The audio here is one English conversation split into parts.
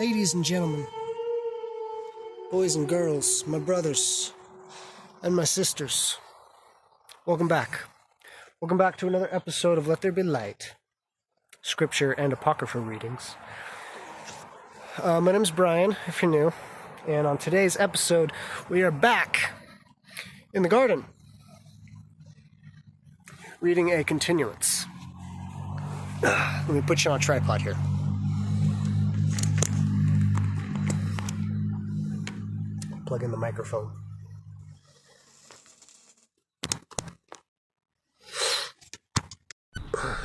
Ladies and gentlemen, boys and girls, my brothers and my sisters, welcome back. Welcome back to another episode of Let There Be Light, Scripture and Apocrypha readings. My name's Brian, if you're new, and on today's episode, we are back in the garden, reading a continuance. Let me put you on a tripod here. Plug in the microphone. I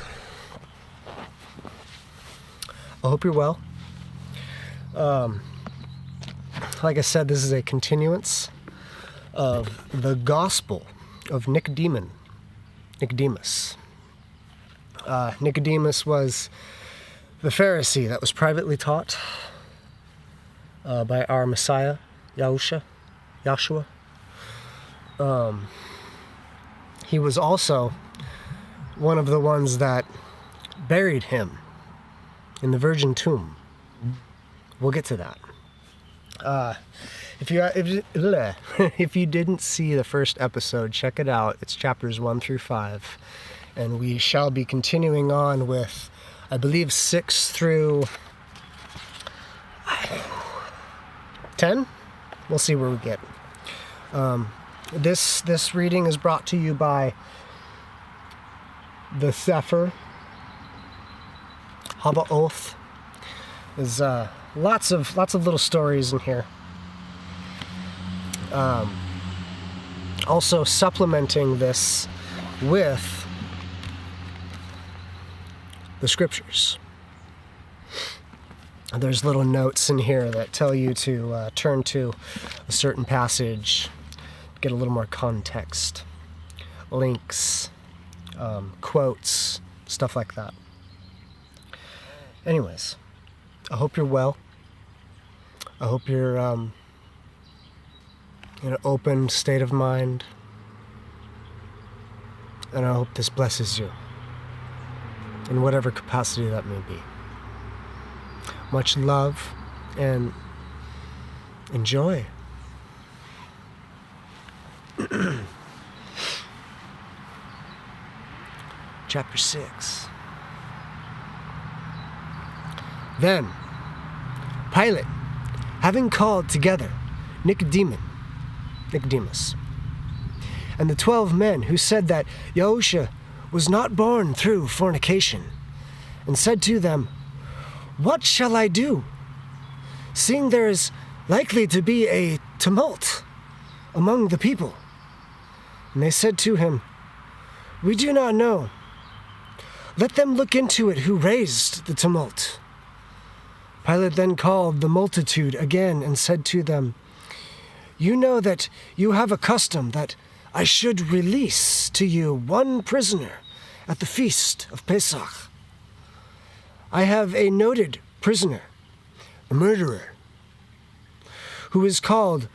hope you're well. Like I said, this is a continuance of the Gospel of Nicodemus. Nicodemus was the Pharisee that was privately taught by our Messiah, Yahshua. He was also one of the ones that buried him in the virgin tomb. We'll get to that. If you didn't see the first episode, check it out. It's chapters 1 through 5. And we shall be continuing on with, I believe, 6 through 10? We'll see where we get. This reading is brought to you by the Sefer Habaoth. There's lots of little stories in here. Also supplementing this with the scriptures. There's little notes in here that tell you to turn to a certain passage, get a little more context, links, quotes, stuff like that. Anyways, I hope you're well. I hope you're in an open state of mind. And I hope this blesses you in whatever capacity that may be. Much love and enjoy. Chapter 6. Then Pilate, having called together Nicodemus, and the 12 men who said that Yahshua was not born through fornication, and said to them, "What shall I do, seeing there is likely to be a tumult among the people?" And they said to him, "We do not know. Let them look into it who raised the tumult." Pilate then called the multitude again and said to them, "You know that you have a custom that I should release to you one prisoner at the feast of Pesach. I have a noted prisoner, a murderer, who is called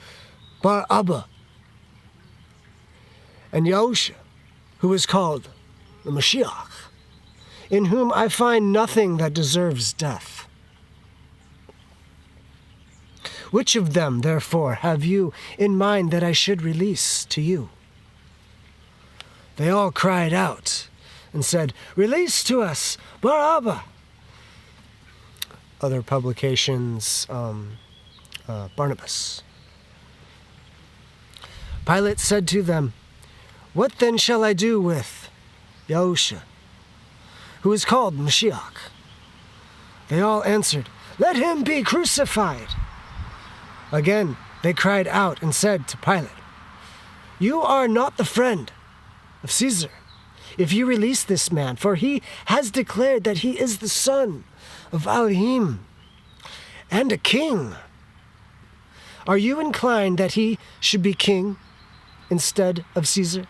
Bar-Abba, and Yahshua, who is called the Mashiach, in whom I find nothing that deserves death. Which of them, therefore, have you in mind that I should release to you?" They all cried out and said, "Release to us Bar-Abba." Other publications, Barnabas. Pilate said to them, "What then shall I do with Yahshua, who is called Mashiach?" They all answered, "Let him be crucified." Again they cried out and said to Pilate, "You are not the friend of Caesar, if you release this man, for he has declared that he is the son of Ahmein and a king. Are you inclined that he should be king instead of Caesar?"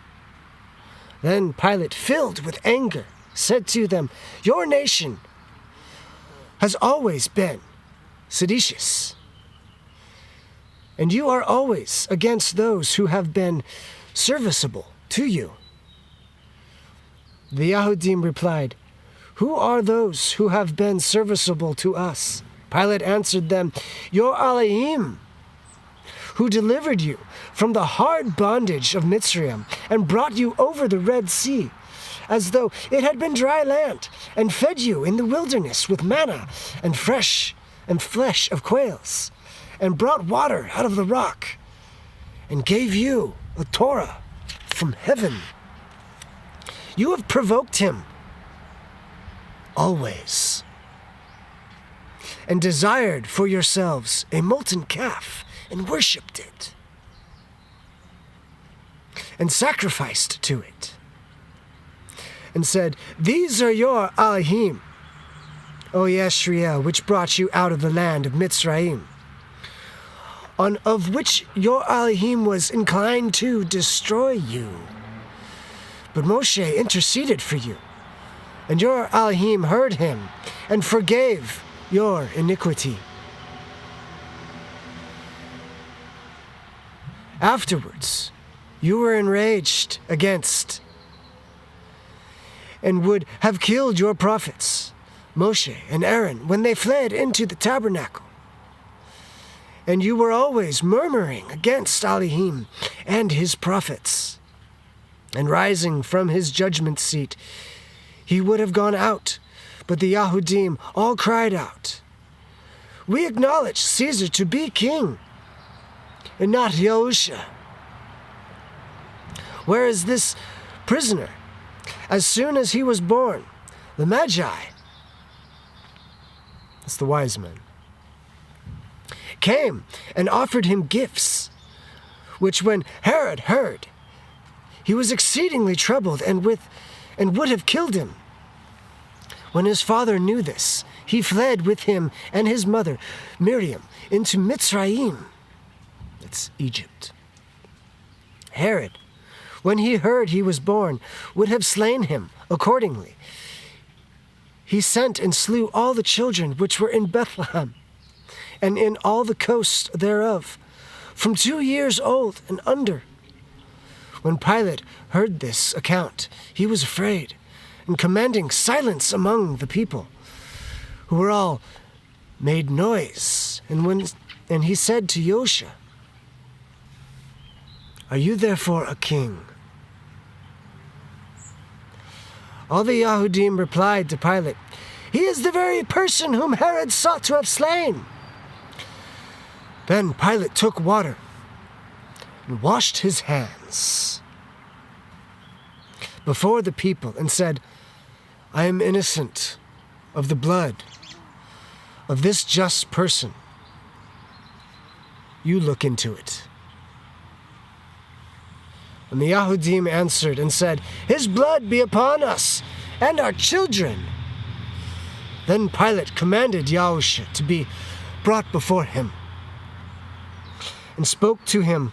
Then Pilate, filled with anger, said to them, "Your nation has always been seditious, and you are always against those who have been serviceable to you." The Yahudim replied, "Who are those who have been serviceable to us, Pilate answered them, Your Elohim, who delivered you from the hard bondage of Mitzrayim and brought you over the Red Sea, as though it had been dry land, and fed you in the wilderness with manna and flesh of quails, and brought water out of the rock, and gave you a Torah from heaven. You have provoked him always, and desired for yourselves a molten calf, and worshipped it, and sacrificed to it, and said, These are your Elohim, O Yashriel, which brought you out of the land of Mitzrayim, of which your Elohim was inclined to destroy you. But Moshe interceded for you, and your Elohim heard him, and forgave your iniquity. Afterwards, you were enraged against and would have killed your prophets, Moshe and Aaron, when they fled into the tabernacle. And you were always murmuring against Elohim and his prophets. And rising from his judgment seat, he would have gone out, but the Yahudim all cried out, We acknowledge Caesar to be king, and not Yahusha. Whereas this prisoner, as soon as he was born, the Magi, that's the wise men, came and offered him gifts, which when Herod heard, he was exceedingly troubled and would have killed him. When his father knew this, he fled with him and his mother, Miriam, into Mitzrayim, that's Egypt. Herod, when he heard he was born, would have slain him accordingly. He sent and slew all the children which were in Bethlehem, and in all the coasts thereof, from 2 years old and under. When Pilate heard this account, he was afraid, and commanding silence among the people, who were all made noise. And he said to Yosha, Are you therefore a king? All the Yahudim replied to Pilate, He is the very person whom Herod sought to have slain. Then Pilate took water and washed his hands before the people and said, I am innocent of the blood of this just person. You look into it. And the Yahudim answered and said, His blood be upon us and our children. Then Pilate commanded Yahshua to be brought before him, and spoke to him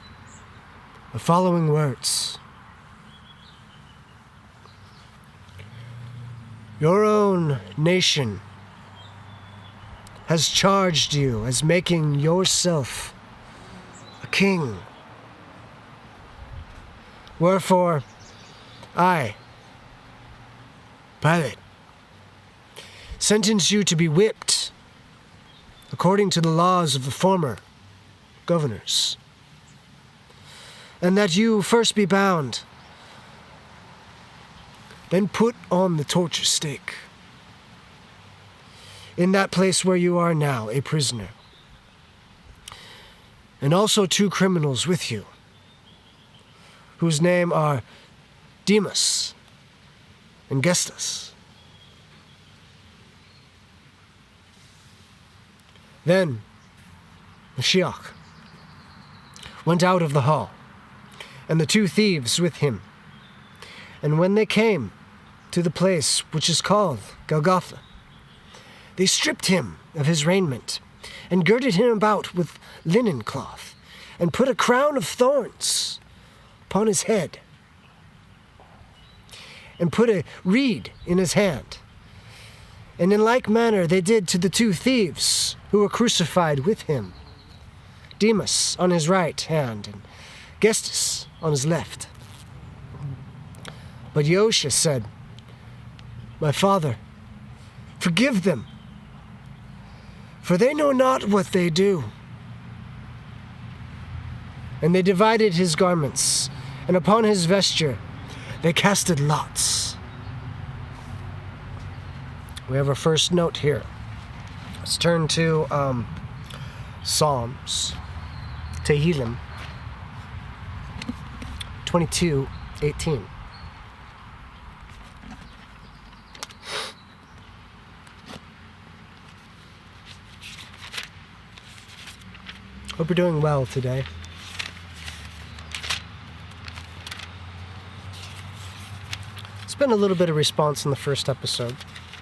the following words. Your own nation has charged you as making yourself a king. Wherefore, I, Pilate, sentence you to be whipped according to the laws of the former governors, and that you first be bound, then put on the torture stake in that place where you are now a prisoner, and also 2 criminals with you, whose name are Demas and Gestas. Then Mashiach went out of the hall, and the 2 thieves with him. And when they came to the place which is called Golgotha, they stripped him of his raiment, and girded him about with linen cloth, and put a crown of thorns upon his head, and put a reed in his hand. And in like manner they did to the 2 thieves who were crucified with him, Demas on his right hand, and Gestas on his left. But Yosha said, My father, forgive them, for they know not what they do. And they divided his garments, and upon his vesture they casted lots. We have our first note here. Let's turn to Psalms, Tehillim 22:18. Hope you're doing well today. It's been a little bit of response in the first episode,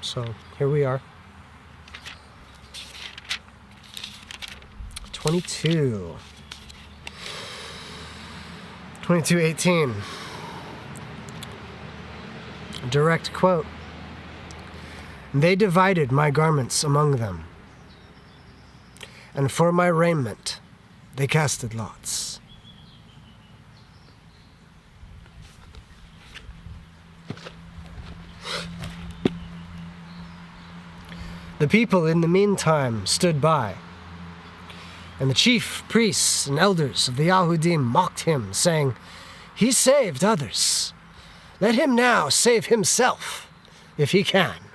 so here we are. 22:18. Direct quote. They divided my garments among them, and for my raiment they casted lots. The people in the meantime stood by, and the chief priests and elders of the Yahudim mocked him, saying, "He saved others. Let him now save himself, if he can.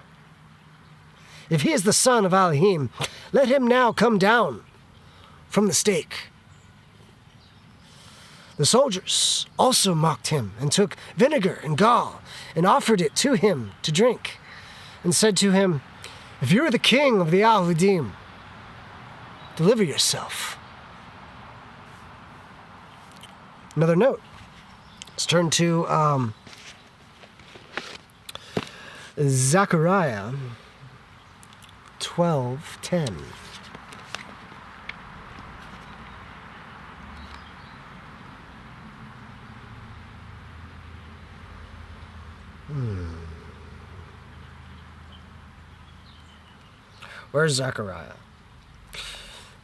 If he is the son of Elohim, let him now come down from the stake." The soldiers also mocked him and took vinegar and gall and offered it to him to drink and said to him, "If you are the king of the Yahudim, deliver yourself." Another note. Let's turn to Zechariah 12:10. Where's Zechariah?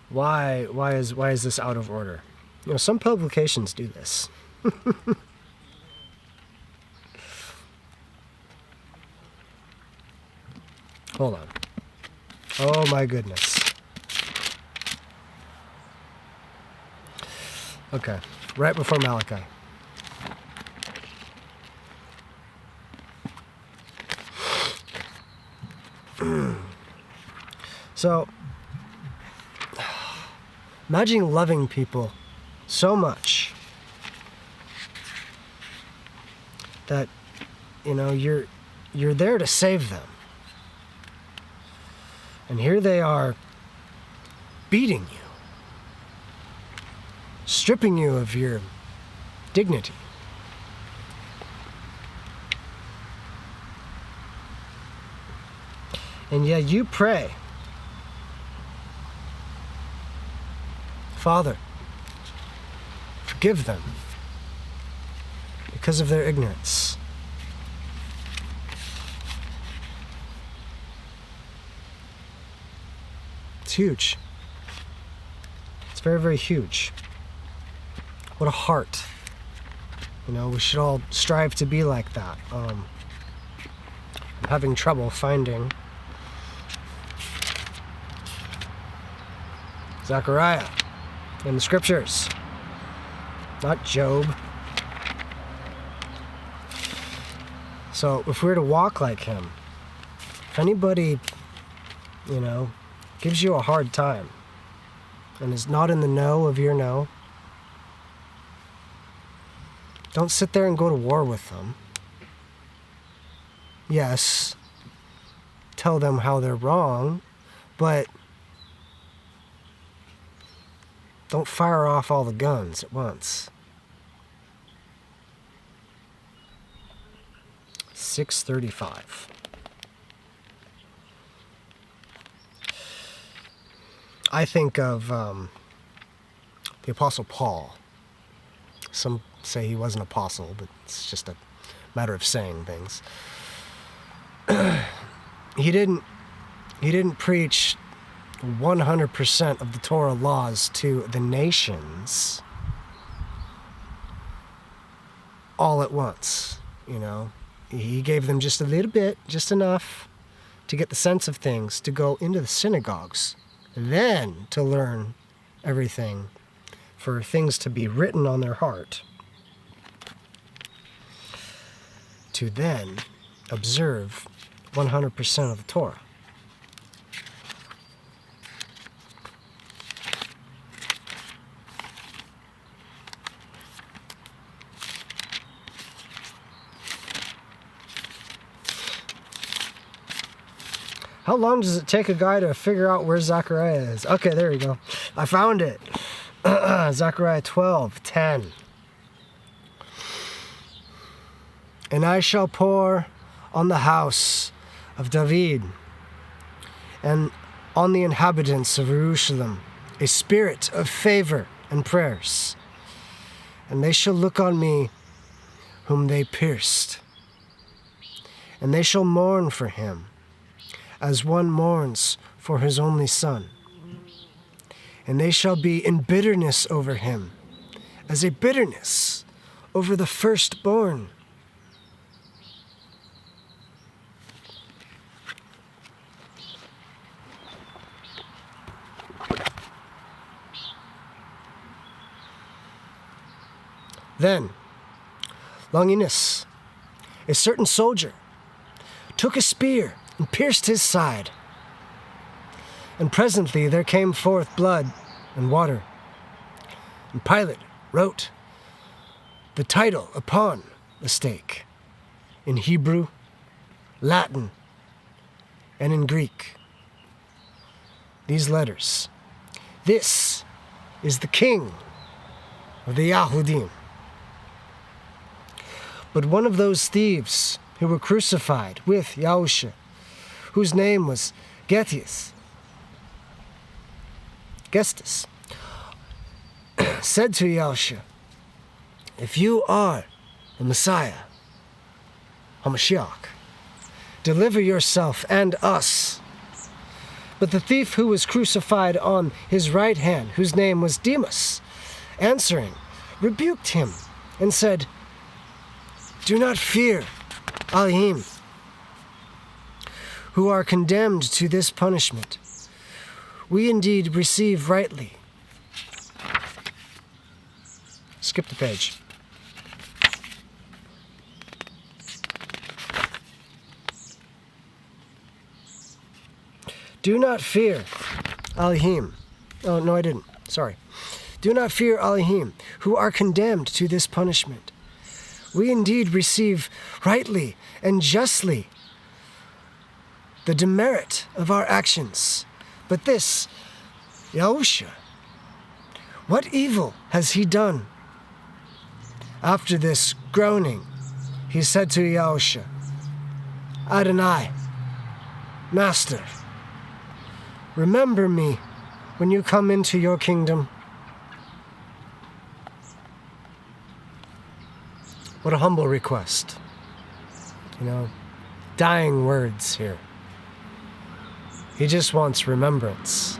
Why is this out of order? You know, some publications do this. Hold on. Oh my goodness. Okay, right before Malachi. So, imagine loving people so much that, you know, you're there to save them. And here they are beating you, stripping you of your dignity. And yet you pray, "Father, forgive them because of their ignorance." It's huge. It's very, very huge. What a heart. You know, we should all strive to be like that. I'm having trouble finding Zechariah in the scriptures, not Job. So if we were to walk like him, if anybody, you know, gives you a hard time and is not in the know of your know, don't sit there and go to war with them. Yes, tell them how they're wrong, but don't fire off all the guns at once. 6:35. I think of the Apostle Paul. Some say he was an apostle, but it's just a matter of saying things. He didn't preach 100% of the Torah laws to the nations all at once, you know. He gave them just a little bit, just enough to get the sense of things, to go into the synagogues then to learn everything, for things to be written on their heart, to then observe 100% of the Torah. How long does it take a guy to figure out where Zechariah is? Okay, there we go. I found it. Zechariah 12:10. And I shall pour on the house of David and on the inhabitants of Jerusalem a spirit of favor and prayers. And they shall look on me whom they pierced. And they shall mourn for him as one mourns for his only son. And they shall be in bitterness over him, as a bitterness over the firstborn. Then, Longinus, a certain soldier, took a spear and pierced his side. And presently there came forth blood and water. And Pilate wrote the title upon the stake in Hebrew, Latin, and in Greek. These letters: "This is the King of the Yahudim." But one of those thieves who were crucified with Yahshua, whose name was Gestas, said to Yahshua, "If you are the Messiah, Ha'Mashiach, deliver yourself and us." But the thief who was crucified on his right hand, whose name was Demas, answering, rebuked him and said, "Do not fear, Ahmein, who are condemned to this punishment. We indeed receive rightly." Skip the page. Do not fear, Ahmein. Oh, no, I didn't. Sorry. Do not fear, Ahmein, who are condemned to this punishment. We indeed receive rightly and justly the demerit of our actions. But this, Yahshua, what evil has he done? After this groaning, he said to Yahshua, "Adonai, Master, remember me when you come into your kingdom." What a humble request. Dying words here. He just wants remembrance.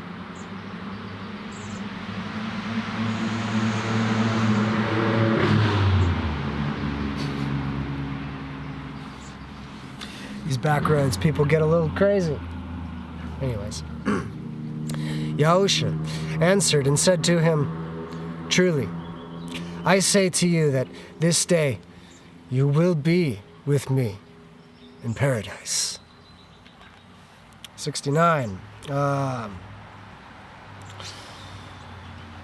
These back roads, people get a little crazy. Anyways. Yahshua answered and said to him, "Truly, I say to you that this day you will be with me in paradise." 69.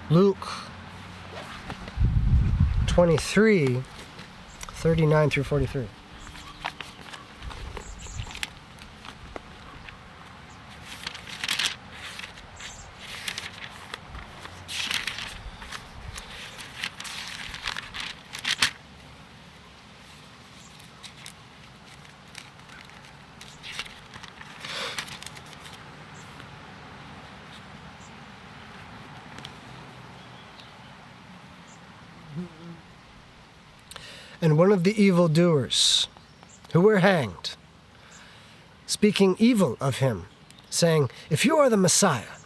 Luke 23, 39 through 43. And one of the evildoers who were hanged, speaking evil of him, saying, "If you are the Messiah,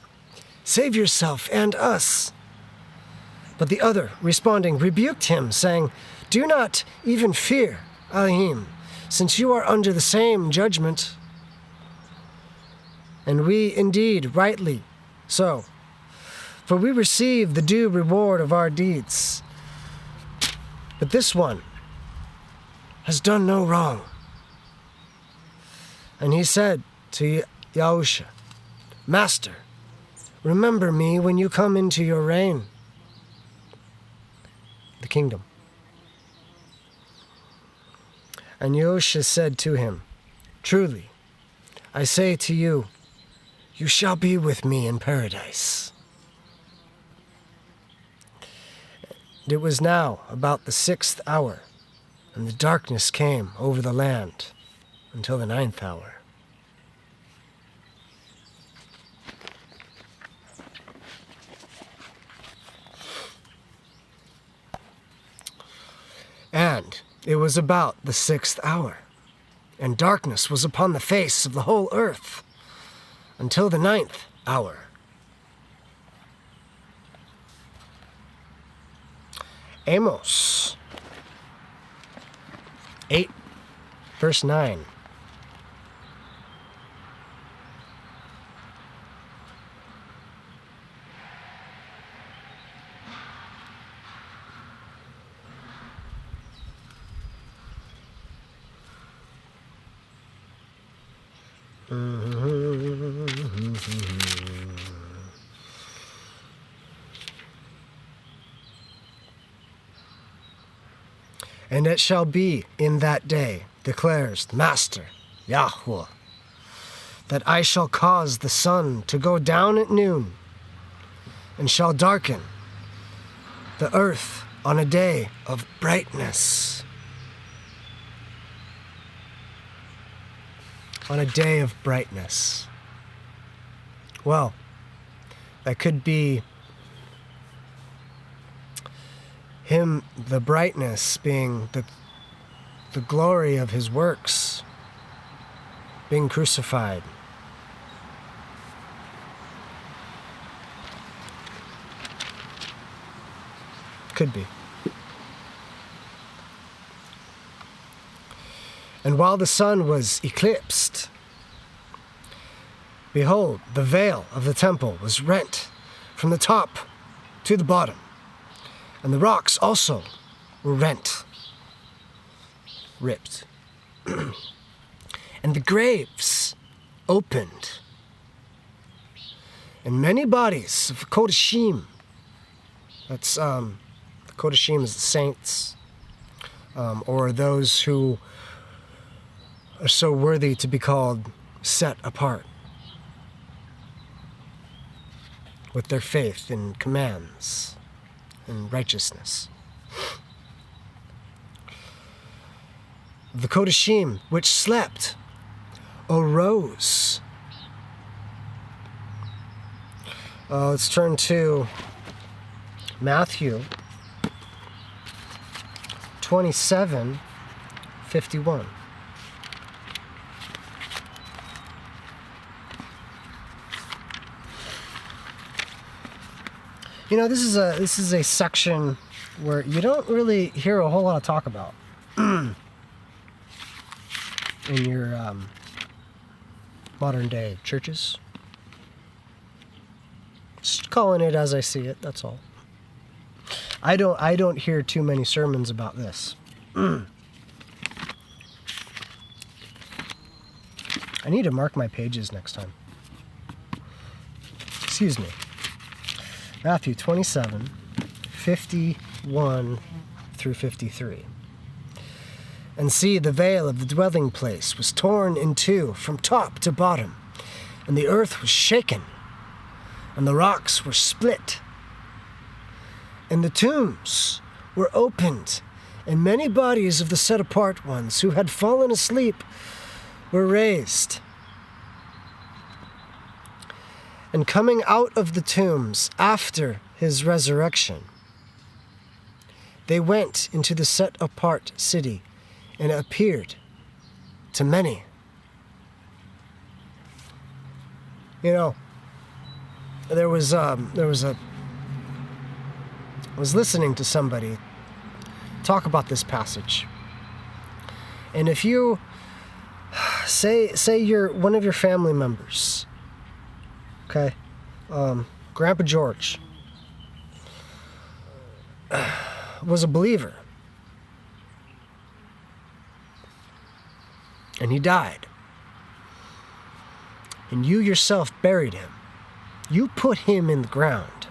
save yourself and us." But the other, responding, rebuked him, saying, "Do not even fear, Ahmein, since you are under the same judgment. And we indeed rightly So, for we receive the due reward of our deeds. But this one has done no wrong. And he said to Yahshua, Master, remember me when you come into your reign, the kingdom. And Yahshua said to him, Truly, I say to you, you shall be with me in paradise. And it was now about the 6th hour, and the darkness came over the land until the 9th hour. And it was about the 6th hour, and darkness was upon the face of the whole earth until the 9th hour. Amos 8, verse 9. And it shall be in that day, declares the Master, Yahweh, that I shall cause the sun to go down at noon, and shall darken the earth on a day of brightness. On a day of brightness. Well, that could be him, the brightness being the glory of his works, being crucified. Could be. And while the sun was eclipsed, behold, the veil of the temple was rent from the top to the bottom, and the rocks also were ripped. And the graves opened, and many bodies of Kodashim, that's, the Kodashim is the saints, or those who are so worthy to be called set apart with their faith in commands and righteousness. The Kodashim, which slept, arose. Let's turn to Matthew 27:51. You know, this is a section where you don't really hear a whole lot of talk about in your modern day churches. Just calling it as I see it, that's all. I don't hear too many sermons about this. I need to mark my pages next time. Excuse me. Matthew 27:51 through 53. And see, the veil of the dwelling place was torn in two from top to bottom, and the earth was shaken, and the rocks were split, and the tombs were opened, and many bodies of the set-apart ones who had fallen asleep were raised. And coming out of the tombs after his resurrection, they went into the set-apart city and appeared to many. You know, I was listening to somebody talk about this passage. And if you say you're one of your family members, okay, Grandpa George was a believer. And he died. And you yourself buried him. You put him in the ground.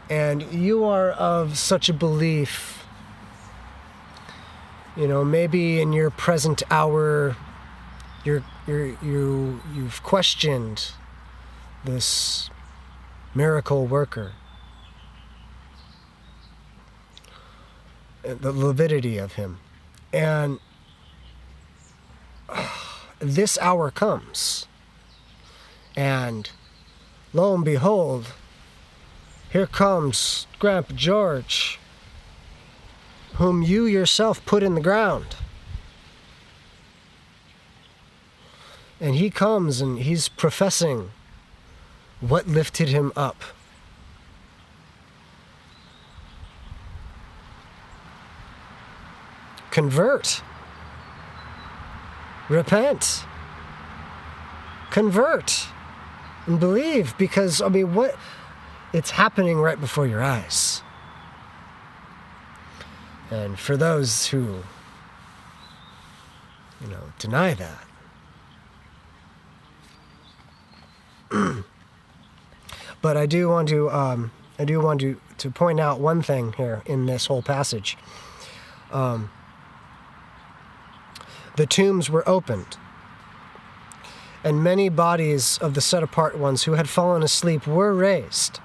And you are of such a belief, maybe in your present hour, you've questioned this miracle worker, the validity of him. And this hour comes, and lo and behold, here comes Grandpa George, whom you yourself put in the ground. And he comes and he's professing what lifted him up. Convert. Repent. Convert. And believe, because, it's happening right before your eyes. And for those who, deny that, but I do want to point out one thing here in this whole passage. The tombs were opened, and many bodies of the set-apart ones who had fallen asleep were raised.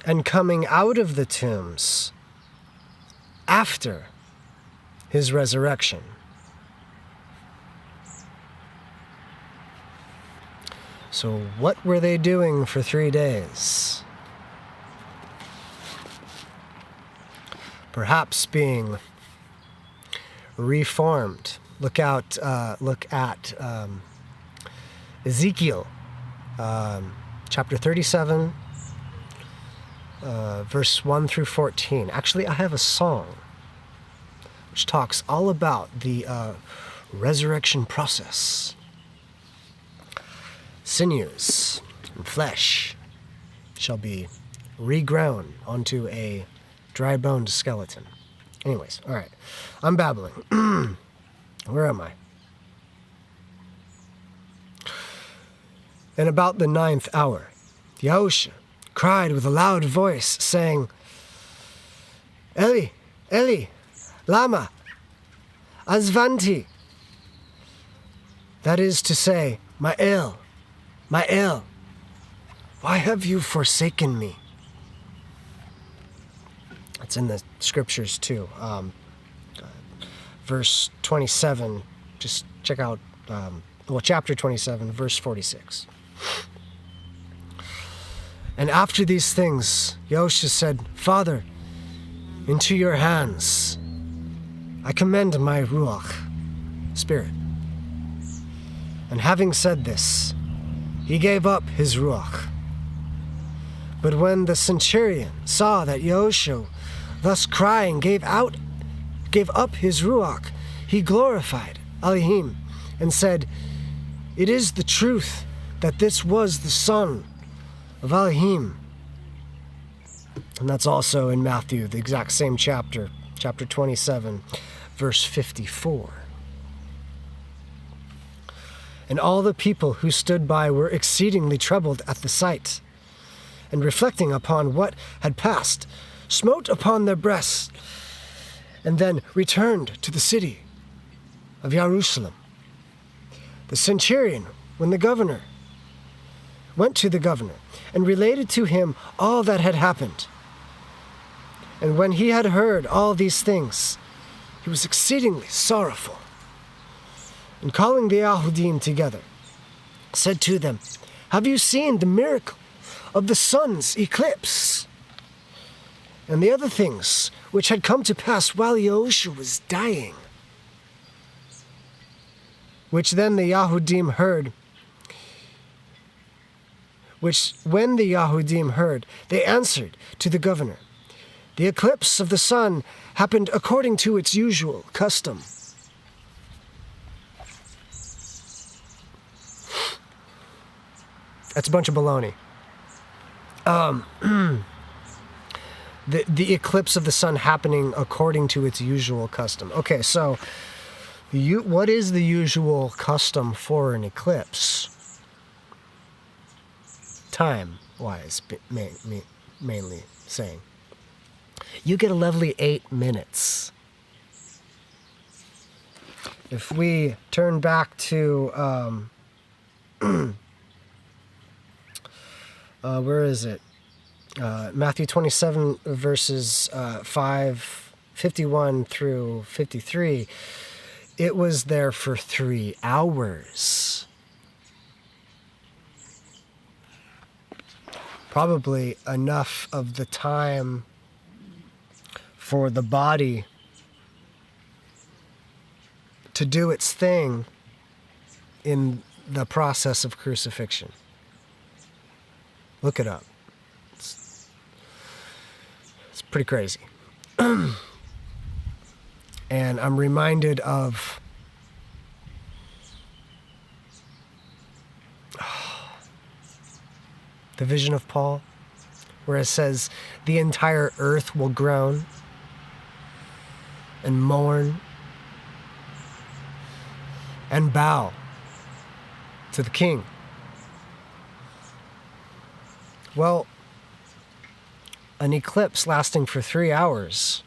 And coming out of the tombs after his resurrection, so what were they doing for 3 days? Perhaps being reformed. Look at Ezekiel, chapter 37, verse 1 through 14. Actually, I have a song which talks all about the resurrection process. Sinews and flesh shall be regrown onto a dry-boned skeleton. Anyways, all right. I'm babbling. Where am I? And about the 9th hour, Yahshua cried with a loud voice, saying, Eli, Eli, lama azvanti. That is to say, my El, why have you forsaken me? It's in the scriptures too. Verse 27, just check out, chapter 27, verse 46. And after these things, Yahshua said, Father, into your hands I commend my Ruach, spirit. And having said this, he gave up his Ruach. But when the centurion saw that Yahshua, thus crying, gave up his Ruach, he glorified Elohim and said, It is the truth that this was the Son of Elohim. And that's also in Matthew, the exact same chapter 27, verse 54. And all the people who stood by were exceedingly troubled at the sight, and reflecting upon what had passed, smote upon their breasts, and then returned to the city of Jerusalem. The centurion, when the governor, went to the governor, and related to him all that had happened. And when he had heard all these things, he was exceedingly sorrowful. And calling the Yahudim together, said to them, Have you seen the miracle of the sun's eclipse? And the other things which had come to pass while Yahshua was dying? Which then the Yahudim heard, when the Yahudim heard, they answered to the governor, The eclipse of the sun happened according to its usual custom. That's a bunch of baloney. The eclipse of the sun happening according to its usual custom. Okay, so what is the usual custom for an eclipse? Time-wise, mainly saying. You get a lovely 8 minutes. If we turn back to, where is it? Matthew 27 verses 51 through 53, it was there for 3 hours. Probably enough of the time for the body to do its thing in the process of crucifixion. Look it up. It's pretty crazy. And I'm reminded of the vision of Paul, where it says, the entire earth will groan and mourn and bow to the King. Well, an eclipse lasting for 3 hours,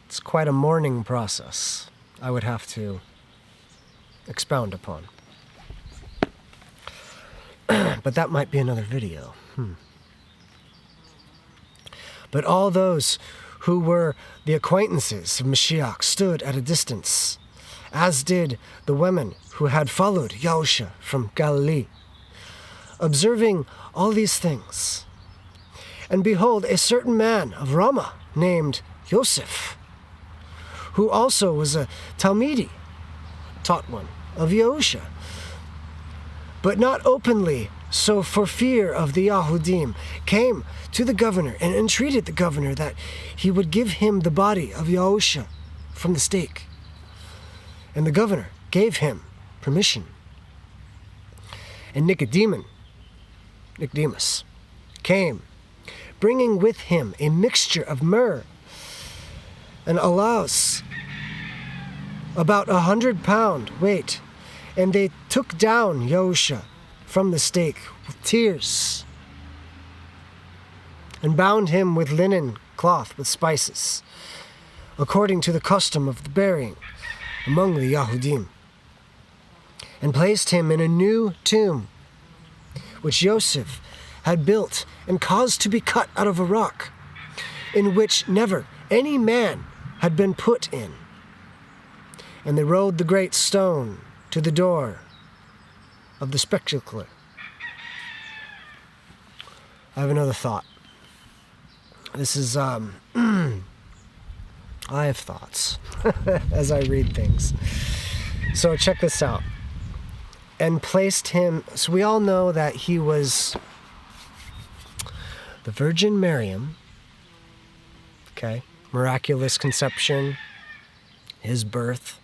it's quite a mourning process I would have to expound upon. But that might be another video. But all those who were the acquaintances of Mashiach stood at a distance, as did the women who had followed Yahshua from Galilee, observing all these things. And behold, a certain man of Ramah named Yosef, who also was a Talmidi, taught one, of Yahshua, but not openly, so for fear of the Yahudim, came to the governor and entreated the governor that he would give him the body of Yahshua from the stake. And the governor gave him permission. And Nicodemus, came, bringing with him a mixture of myrrh and aloes, about 100-pound weight, and they took down Yahshua from the stake with tears, and bound him with linen cloth with spices, according to the custom of the burying among the Yahudim, and placed him in a new tomb, which Yosef had built and caused to be cut out of a rock, in which never any man had been put in. And they rolled the great stone to the door of the sepulchre. I have another thought. This is, I have thoughts as I read things. So check this out. And placed him, so we all know that he was the Virgin Miriam, okay, miraculous conception, his birth,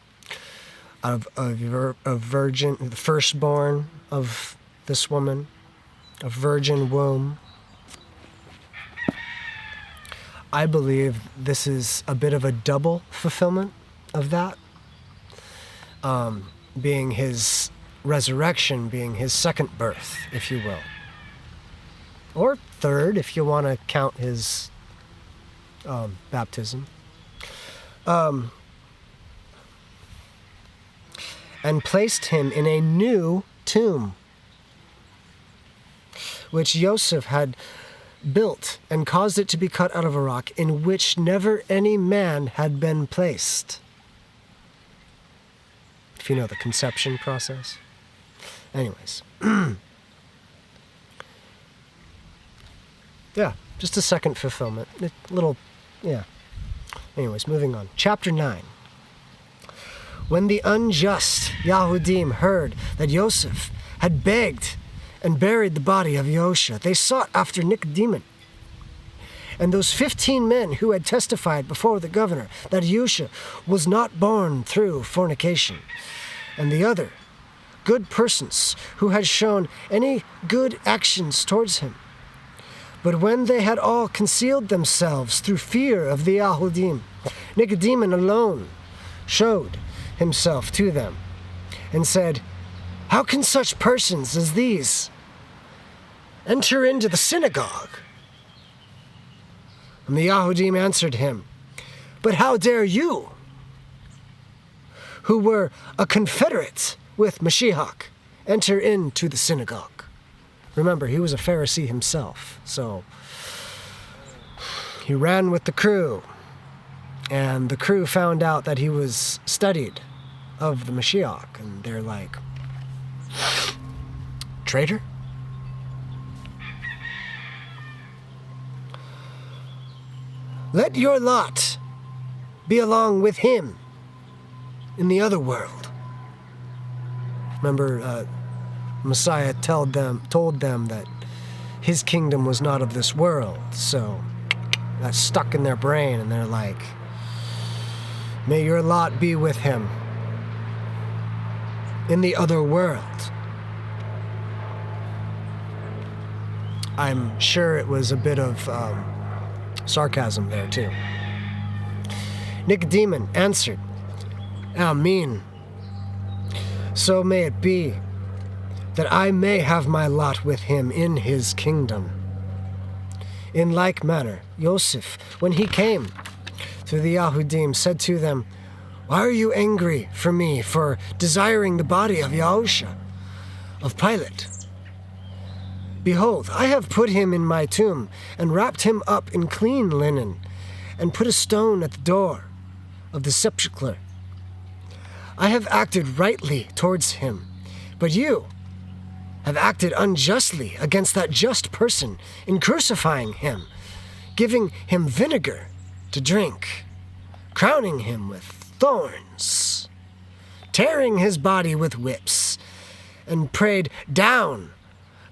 of virgin, the firstborn of this woman, a virgin womb. I believe this is a bit of a double fulfillment of that, being his resurrection, being his second birth, if you will. Or third, if you want to count his baptism. And placed him in a new tomb, which Yosef had built and caused it to be cut out of a rock, in which never any man had been placed. If you know the conception process. Anyways. Yeah, just a second fulfillment. Anyways, moving on. Chapter 9. When the unjust Yahudim heard that Yosef had begged and buried the body of Yahshua, they sought after Niqodimon and those 15 men who had testified before the governor that Yahshua was not born through fornication, and the other good persons who had shown any good actions towards him. But when they had all concealed themselves through fear of the Yahudim, Niqodimon alone showed himself to them and said, "How can such persons as these enter into the synagogue?" And the Yahudim answered him, "But how dare you, who were a confederate with Mashiach, enter into the synagogue?" Remember, he was a Pharisee himself, so he ran with the crew, and the crew found out that he was studied of the Mashiach, and they're like, "Traitor?" "Let your lot be along with him in the other world." Remember, Messiah told them that his kingdom was not of this world, so that's stuck in their brain, and they're like, "May your lot be with him in the other world." I'm sure it was a bit of sarcasm there too. Niqodimon answered, "Ahmein, so may it be, that I may have my lot with him in his kingdom." In like manner, Yosef, when he came to the Yahudim, said to them, "Why are you angry for me for desiring the body of Yahshua, of Pilate? Behold, I have put him in my tomb, and wrapped him up in clean linen, and put a stone at the door of the sepulchre. I have acted rightly towards him, but you have acted unjustly against that just person in crucifying him, giving him vinegar to drink, crowning him with thorns, tearing his body with whips, and prayed down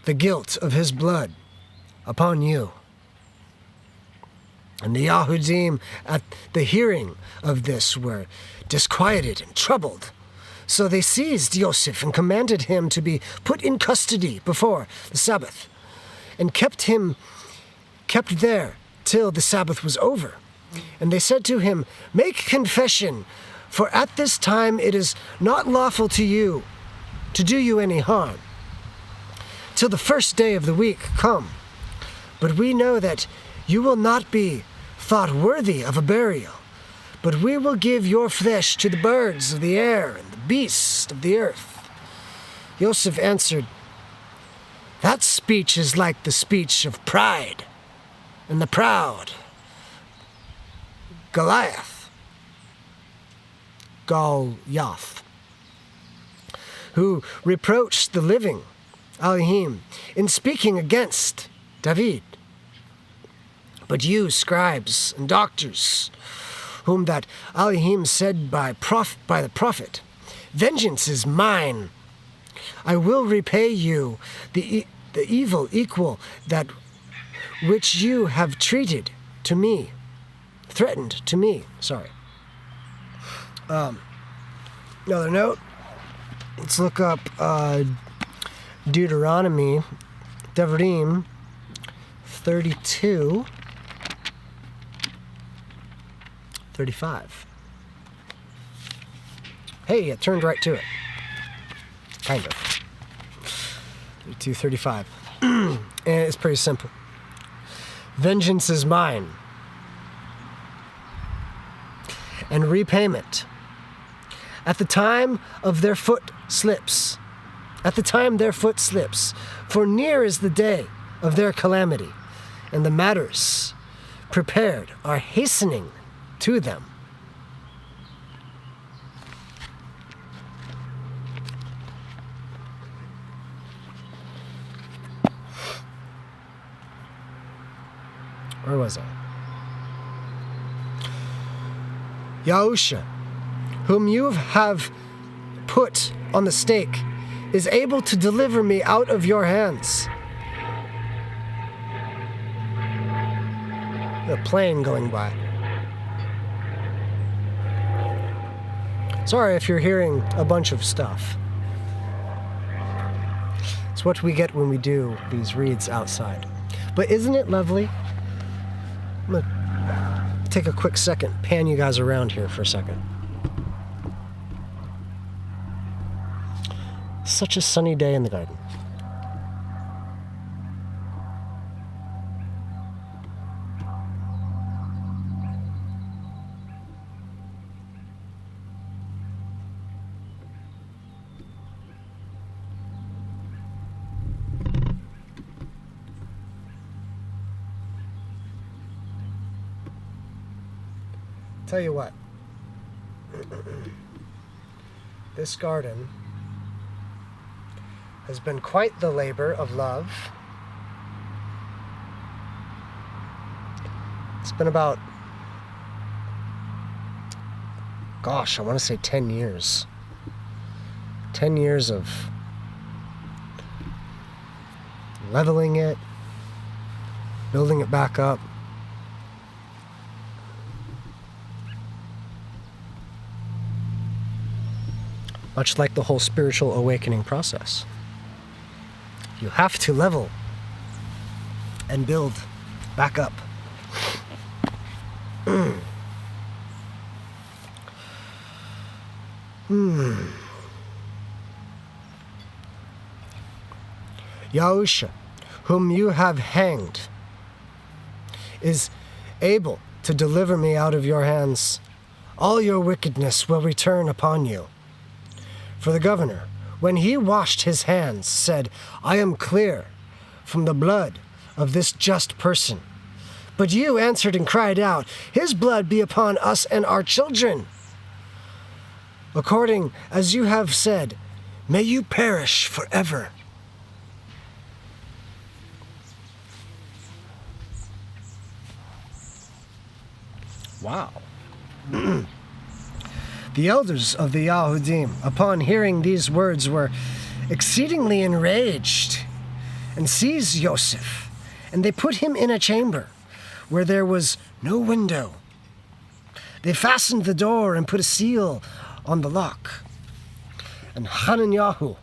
the guilt of his blood upon you." And the Yahudim at the hearing of this were disquieted and troubled. So they seized Yosef and commanded him to be put in custody before the Sabbath, and kept there till the Sabbath was over. And they said to him, "Make confession, for at this time it is not lawful to you to do you any harm, till the first day of the week come. But we know that you will not be thought worthy of a burial, but we will give your flesh to the birds of the air and the beasts of the earth." Yosef answered, "That speech is like the speech of pride and the proud Goliath, who reproached the living Elohim in speaking against David. But you, scribes and doctors, whom that Elohim said by the prophet, 'Vengeance is mine, I will repay you the evil equal that which you have threatened to me. Another note. Let's look up Deuteronomy, Devarim 32, 35. Hey, it turned right to it. Kind of. 32:35. And it's pretty simple. Vengeance is mine, and repayment at the time their foot slips, for near is the day of their calamity, and the matters prepared are hastening to them. Where was I? Yahshua, whom you have put on the stake, is able to deliver me out of your hands. A plane going by. Sorry if you're hearing a bunch of stuff. It's what we get when we do these reads outside. But isn't it lovely? I'm going to take a quick second, pan you guys around here for a second. Such a sunny day in the garden. Tell you what, this garden has been quite the labor of love. It's been about, gosh, I want to say 10 years. 10 years of leveling it, building it back up. Much like the whole spiritual awakening process. You have to level and build back up. Yahshua, whom you have hanged, is able to deliver me out of your hands. All your wickedness will return upon you. For the governor, when he washed his hands, said, I am clear from the blood of this just person. But you answered and cried out, his blood be upon us and our children. According as you have said, may you perish forever. Wow. The elders of the Yahudim, upon hearing these words, were exceedingly enraged and seized Yosef, and they put him in a chamber where there was no window. They fastened the door and put a seal on the lock. And Hananiah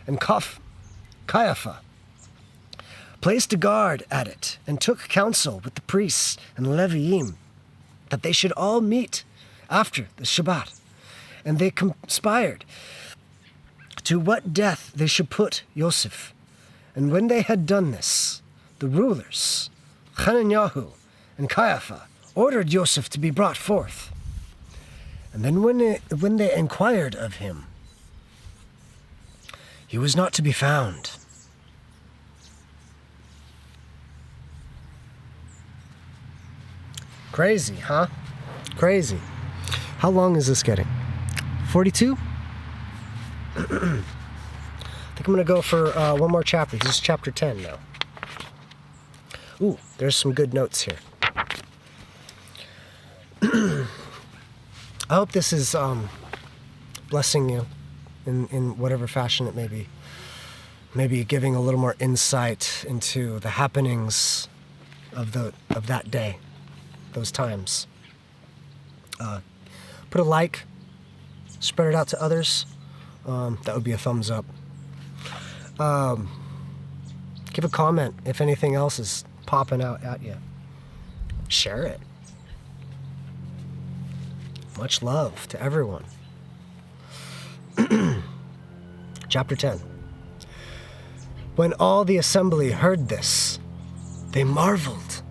and Caiaphas placed a guard at it and took counsel with the priests and Leviim that they should all meet after the Shabbat, and they conspired to what death they should put Yosef. And when they had done this, the rulers, Hananiah and Caiaphas, ordered Yosef to be brought forth. And then when they inquired of him, he was not to be found. Crazy, huh? Crazy. How long is this getting? 42? I think I'm going to go for one more chapter. This is chapter 10 now. Ooh, there's some good notes here. I hope this is blessing you in whatever fashion it may be. Maybe giving a little more insight into the happenings of that day, those times. Put a like, spread it out to others. That would be a thumbs up. Give a comment if anything else is popping out at you. Share it. Much love to everyone. Chapter 10. When all the assembly heard this, they marveled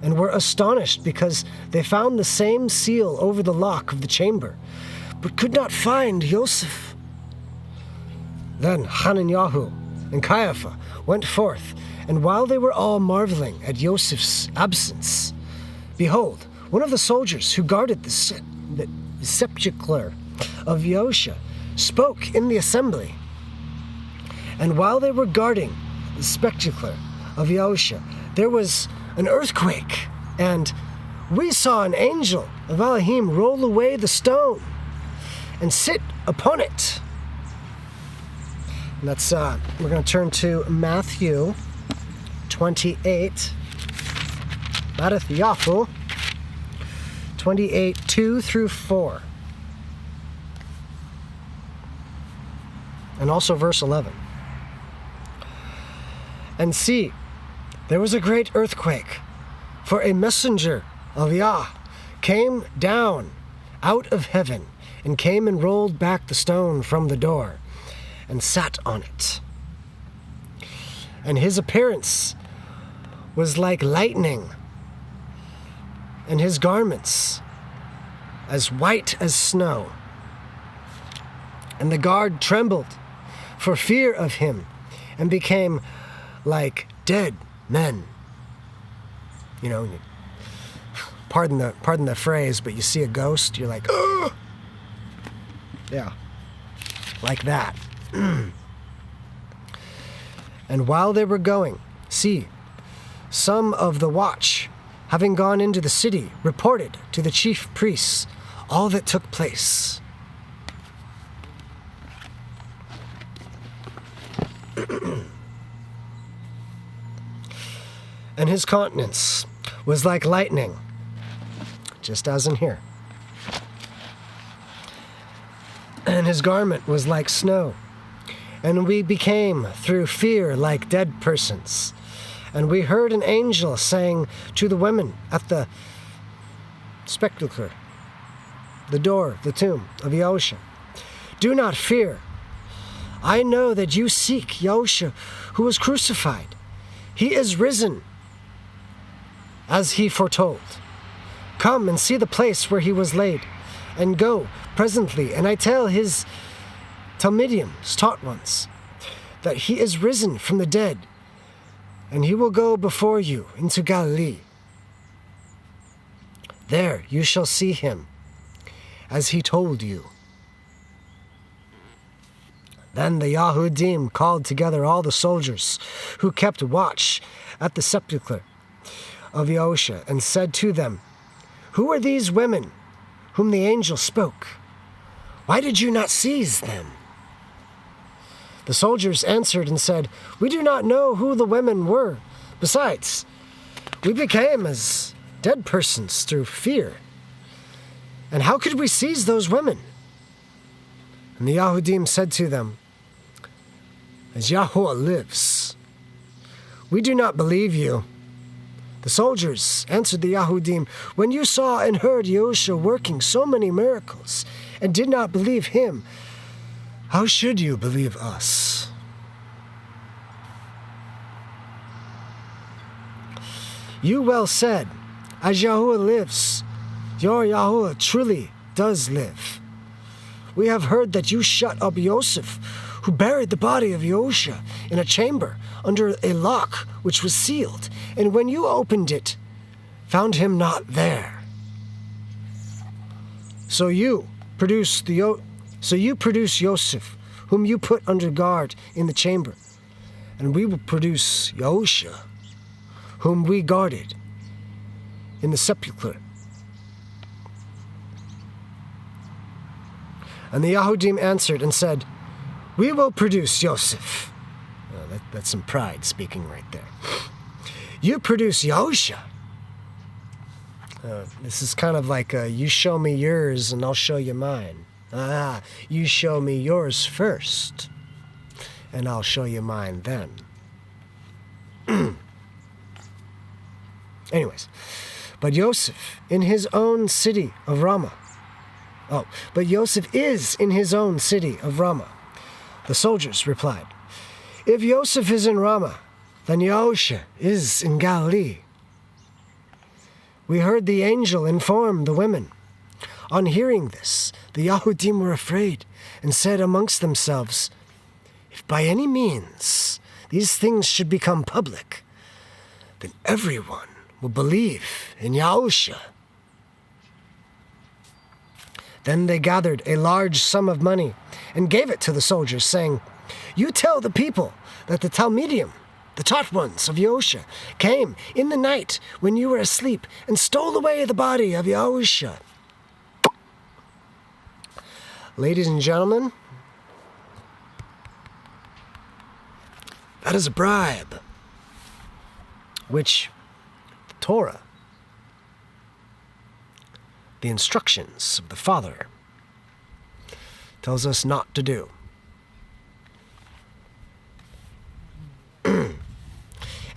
and were astonished because they found the same seal over the lock of the chamber, but could not find Yosef. Then Hananiah and Caiaphas went forth, and while they were all marveling at Yosef's absence, behold, one of the soldiers who guarded the sepulchre of Yahshua spoke in the assembly. And while they were guarding the sepulchre of Yahshua, there was an earthquake, and we saw an angel of Elohim roll away the stone and sit upon it. And that's, we're going to turn to Matthew 28. Matthew 28, 2 through 4. And also verse 11. And see, there was a great earthquake, for a messenger of Yah came down out of heaven and came and rolled back the stone from the door and sat on it. And his appearance was like lightning, and his garments as white as snow. And the guard trembled for fear of him and became like dead men. You know, pardon the phrase, but you see a ghost, you're like, ugh! Yeah, like that. And while they were going, see, some of the watch, having gone into the city, reported to the chief priests all that took place. And his countenance was like lightning, just as in here. And his garment was like snow. And we became through fear like dead persons. And we heard an angel saying to the women at the sepulchre, the door of the tomb of Yahshua, do not fear. I know that you seek Yahshua who was crucified. He is risen, as he foretold. Come and see the place where he was laid, and go presently, and I tell his Talmidians, taught ones, that he is risen from the dead, and he will go before you into Galilee. There you shall see him, as he told you. Then the Yahudim called together all the soldiers who kept watch at the sepulchre of Yahshua, and said to them, who are these women whom the angel spoke? Why did you not seize them? The soldiers answered and said, we do not know who the women were. Besides, we became as dead persons through fear. And how could we seize those women? And the Yahudim said to them, as Yahweh lives, we do not believe you. The soldiers answered the Yahudim, when you saw and heard Yahshua working so many miracles and did not believe him, how should you believe us? You well said, as Yahweh lives, your Yahweh truly does live. We have heard that you shut up Yosef, who buried the body of Yahshua in a chamber under a lock which was sealed, and when you opened it, found him not there. So you produce Yosef, whom you put under guard in the chamber, and we will produce Yahshua, whom we guarded in the sepulchre. And the Yahudim answered and said, we will produce Yosef. That's some pride speaking right there. You produce Yahshua. This is kind of like you show me yours and I'll show you mine. You show me yours first and I'll show you mine then. Anyways, but Yosef in his own city of Ramah. But Yosef is in his own city of Ramah. The soldiers replied, if Yosef is in Ramah, then Yahshua is in Galilee. We heard the angel inform the women. On hearing this, the Yahudim were afraid and said amongst themselves, if by any means these things should become public, then everyone will believe in Yahshua. Then they gathered a large sum of money and gave it to the soldiers, saying, you tell the people that the Talmidim, the taught ones of Yahshua, came in the night when you were asleep and stole away the body of Yahshua. Ladies and gentlemen, that is a bribe, which the Torah, the instructions of the Father, tells us not to do.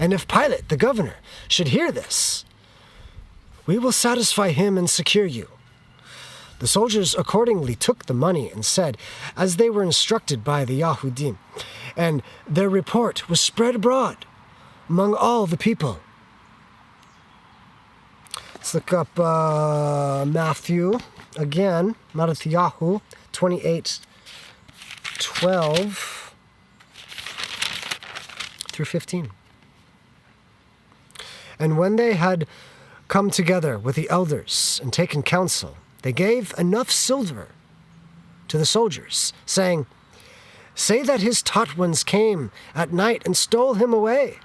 And if Pilate, the governor, should hear this, we will satisfy him and secure you." The soldiers accordingly took the money and said, as they were instructed by the Yahudim, and their report was spread abroad among all the people. Let's look up Matthew again, Matthew 28:12 through 15. And when they had come together with the elders and taken counsel, they gave enough silver to the soldiers, saying, "Say that his taught ones came at night and stole him away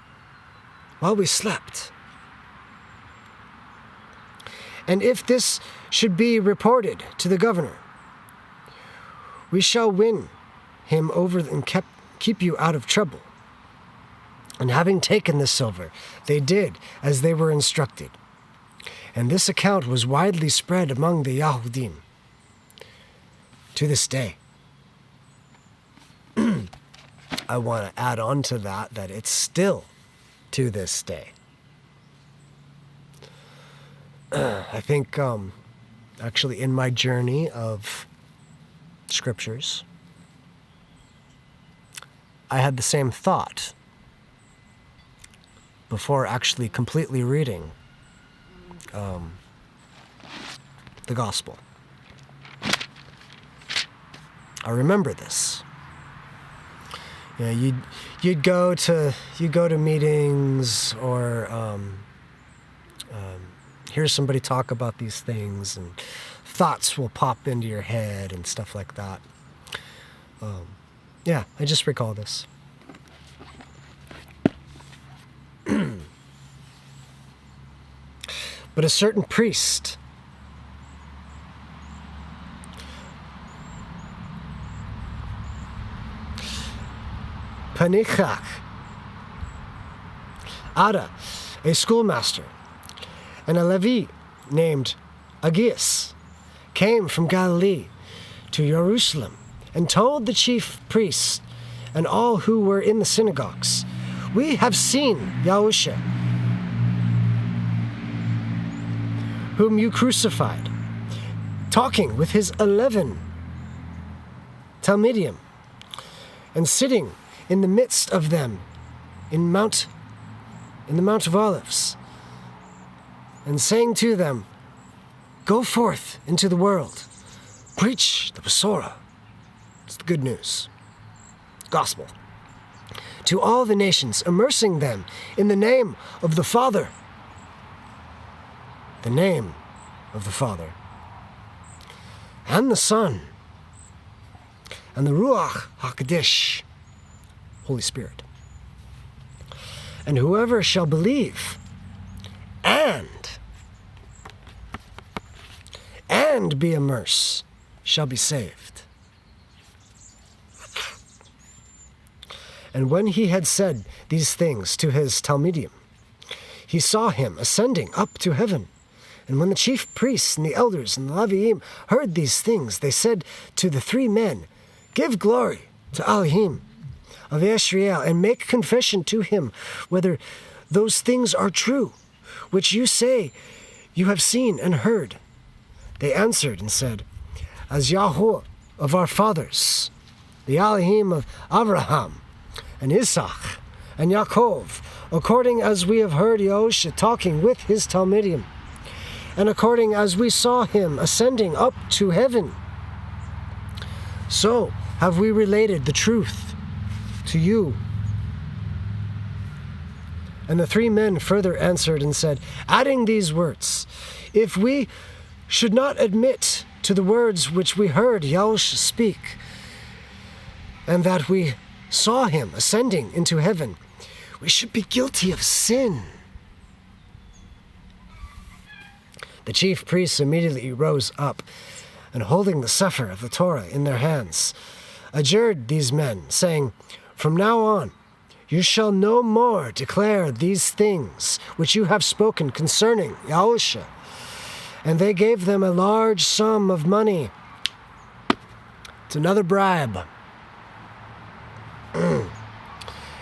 while we slept. And if this should be reported to the governor, we shall win him over and keep you out of trouble." And having taken the silver, they did as they were instructed. And this account was widely spread among the Yahudim to this day. I want to add on to that it's still to this day. I think actually in my journey of scriptures, I had the same thought before actually completely reading the gospel. I remember this. You'd go to meetings or hear somebody talk about these things, and thoughts will pop into your head and stuff like that. I just recall this. But a certain priest Panichach, Ada, a schoolmaster, and a Levi named Agias, came from Galilee to Jerusalem and told the chief priests and all who were in the synagogues, "We have seen Yahshua, whom you crucified, talking with his 11 Talmidim, and sitting in the midst of them in the Mount of Olives, and saying to them, 'Go forth into the world, preach the Besorah,'" it's the good news, gospel, "to all the nations, immersing them in the name of the Father," the name of the Father, "and the Son, and the Ruach HaKodesh," Holy Spirit. "And whoever shall believe and be immersed shall be saved." And when he had said these things to his Talmidim, he saw him ascending up to heaven. And when the chief priests and the elders and the Leviim heard these things, they said to the three men, "Give glory to Elohim of Israel, and make confession to him whether those things are true, which you say you have seen and heard." They answered and said, "As Yahweh of our fathers, the Elohim of Abraham and Isaac and Yaakov, according as we have heard Yahshua talking with his Talmidim, and according as we saw him ascending up to heaven, so have we related the truth to you." And the three men further answered and said, adding these words, "If we should not admit to the words which we heard Yahshua speak, and that we saw him ascending into heaven, we should be guilty of sin." The chief priests immediately rose up, and holding the sefer of the Torah in their hands, adjured these men, saying, "From now on, you shall no more declare these things which you have spoken concerning Yahshua." And they gave them a large sum of money. It's another bribe.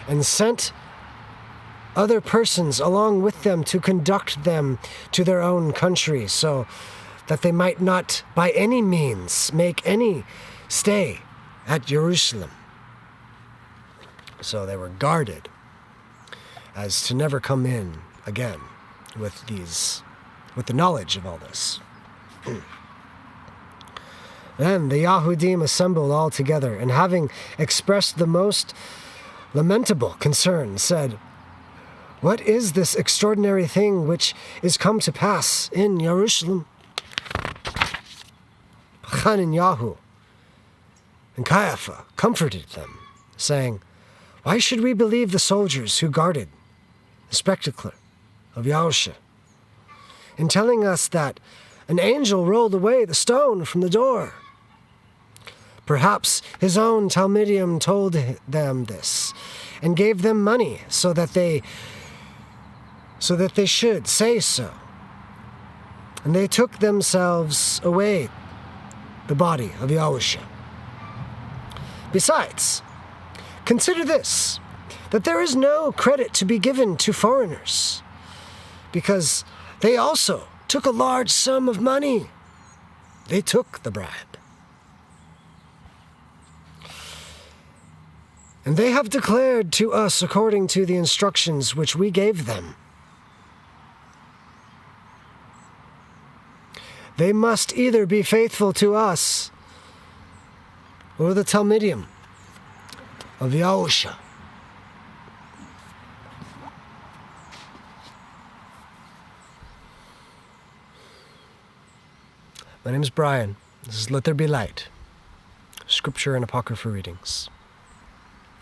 And sent other persons along with them to conduct them to their own country, so that they might not by any means make any stay at Jerusalem. So they were guarded as to never come in again with the knowledge of all this. Then the Yahudim assembled all together, and having expressed the most lamentable concern, said, "What is this extraordinary thing which is come to pass in Jerusalem?" Hananiah and Caiaphas comforted them, saying, "Why should we believe the soldiers who guarded the spectacle of Yahshua in telling us that an angel rolled away the stone from the door? Perhaps his own Talmudim told them this and gave them money so that they should say so. And they took themselves away the body of Yahushua. Besides, consider this, that there is no credit to be given to foreigners, because they also took a large sum of money. They took the bribe. And they have declared to us according to the instructions which we gave them. They must either be faithful to us or the Talmudim of Yahushua." My name is Brian. This is Let There Be Light, Scripture and Apocrypha readings.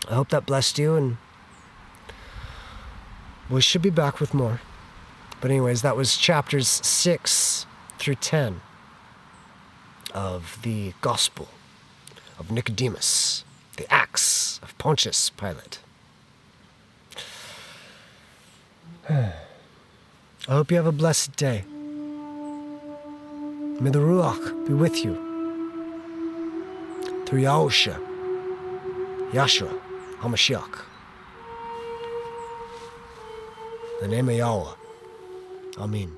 I hope that blessed you, and we should be back with more. But anyways, that was chapters 6 through 10 of the Gospel of Nicodemus, the Acts of Pontius Pilate. I hope you have a blessed day. May the Ruach be with you through Yahshua Ha'Mashiach. In the name of Yahweh. Amen.